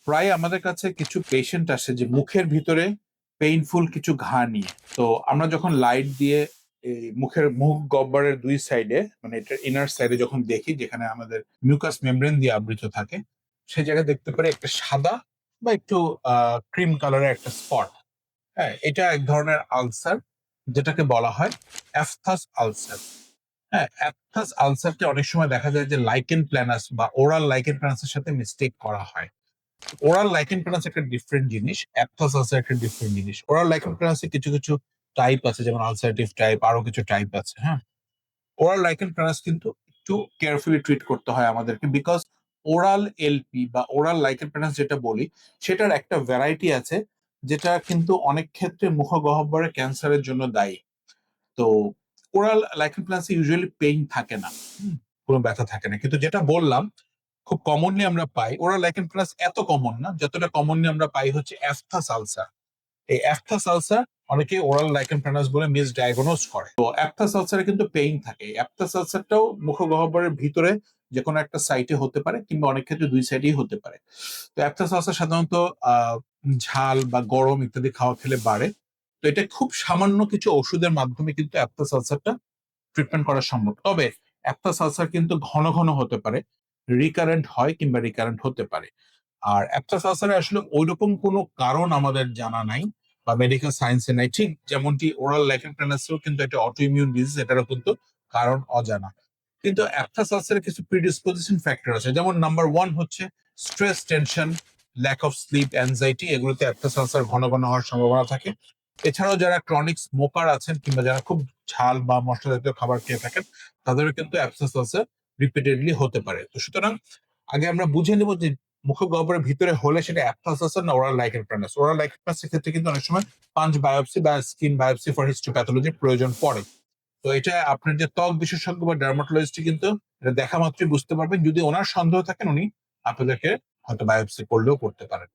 প্রায় আমাদের কাছে কিছু পেশেন্ট আসে যে মুখের ভিতরে পেইনফুল কিছু ঘা নিয়ে। তো আমরা যখন লাইট দিয়ে এই মুখ গহ্বরের দুই সাইডে, মানে এটার ইনার সাইডে যখন দেখি, যেখানে আমাদের মিউকাস মেমব্রেন দিয়ে আবৃত থাকে, সেই জায়গায় দেখতে পারি একটা সাদা বা একটু ক্রিম কালারের একটা স্পট। হ্যাঁ, এটা এক ধরনের আলসার, যেটাকে বলা হয় অ্যাপথাস আলসার। হ্যাঁ, অ্যাপথাস আলসারকে অনেক সময় দেখা যায় যে লাইকেন প্ল্যানাস বা ওরাল লাইকেন প্ল্যানাসের সাথে মিস্টেক করা হয়। ওরাল লাইকেন প্ল্যানাস একটা ডিফারেন্ট জিনিস, অ্যাপথাস আলসার একটা ডিফারেন্ট জিনিস। ওরাল লাইকেন প্ল্যানাসে কিছু কিছু টাইপ আছে, যেমন আলসারেটিভ টাইপ, আরো কিছু টাইপ আছে। হ্যাঁ, ওরাল লাইকেন প্ল্যানাস কিন্তু একটু কেয়ারফুলি ট্রিট করতে হয় আমাদেরকে, বিকজ ওরাল এলপি বা ওরাল লাইকেন প্ল্যানাস যেটা বলি, সেটার একটা ভ্যারাইটি আছে, যেটা কিন্তু অনেক ক্ষেত্রে মুখগহ্বরের ক্যান্সারের জন্য দায়ী। তো ওরাল লাইকেন প্ল্যানাসে ইউজুয়ালি পেইন থাকে না, কোনো ব্যথা থাকে না। কিন্তু যেটা বললাম, খুব কমনলি আমরা পাই ওরাল লাইকেন প্লাস, এত কমন না যতটা কমনলি আমরা পাই হচ্ছে অ্যাপথাস আলসার। এই অ্যাপথাস আলসার অনেকে ওরাল লাইকেন প্ল্যানাস বলে মিস ডায়াগনোজ করে। তো অ্যাপথাস আলসারে কিন্তু পেইন থাকে। অ্যাপথাস আলসারটাও মুখগহ্বরের ভিতরে যে কোনো একটা সাইটে হতে পারে, কিংবা অনেক ক্ষেত্রে দুই সাইডেই হতে পারে। তো অ্যাপথাস আলসার সাধারণত আহ ঝাল বা গরম ইত্যাদি খাওয়া খেলে বাড়ে। তো এটা খুব সামান্য কিছু ওষুধের মাধ্যমে কিন্তু অ্যাপথাস আলসারটা ট্রিটমেন্ট করা সম্ভব। তবে একটা সালসার কিন্তু ঘন ঘন হতে পারে, রিকারেন্ট হয় কিংবা রিকারেন্ট হতে পারে। আর একটা সালসারে আসলে ওইরকম কোনো কারণ আমাদের জানা নাই বা মেডিকেল সায়েন্সে নাই, ঠিক যেমনটি ওরাল লাইকেন প্ল্যানাসেও কিন্তু একটা অটো ইমিউন ডিজিজ, এটারও কিন্তু কারণ অজানা। কিন্তু একটা সালসারে কিছু প্রিডিসপোজিশন ফ্যাক্টর আছে, যেমন নাম্বার ওয়ান হচ্ছে stress, tension, lack of sleep, anxiety, এগুলোতে একটা সালসার ঘন ঘন হওয়ার সম্ভাবনা থাকে। এছাড়াও যারা ক্রনিক স্মোকার আছেন কিংবা যারা খুব ঝাল বা মশলা জাতীয় খাবার খেয়ে থাকেন, তাদেরও কিন্তু অ্যাবসেস আলসার রিপিটেডলি হতে পারে। তো সুতরাং আগে আমরা বুঝে নেব যে মুখগহ্বরের ভিতরে হলে সেটা অ্যাপথাস আলসার না oral lichen planus. Oral lichen প্ল্যানাসের ক্ষেত্রে কিন্তু অনেক সময় পাঞ্চ বায়োপসি বা স্কিন বায়োপসি ফর হিস্টোপ্যাথোলজির প্রয়োজন পড়ে। তো এটা আপনার যে ত্বক বিশেষজ্ঞ বা ডার্মাটোলজিস্ট কিন্তু এটা দেখা মাত্রই বুঝতে পারবেন। যদি ওনার সন্দেহ থাকেন, উনি আপনাদেরকে হয়তো বায়োপসি করলেও করতে পারেন।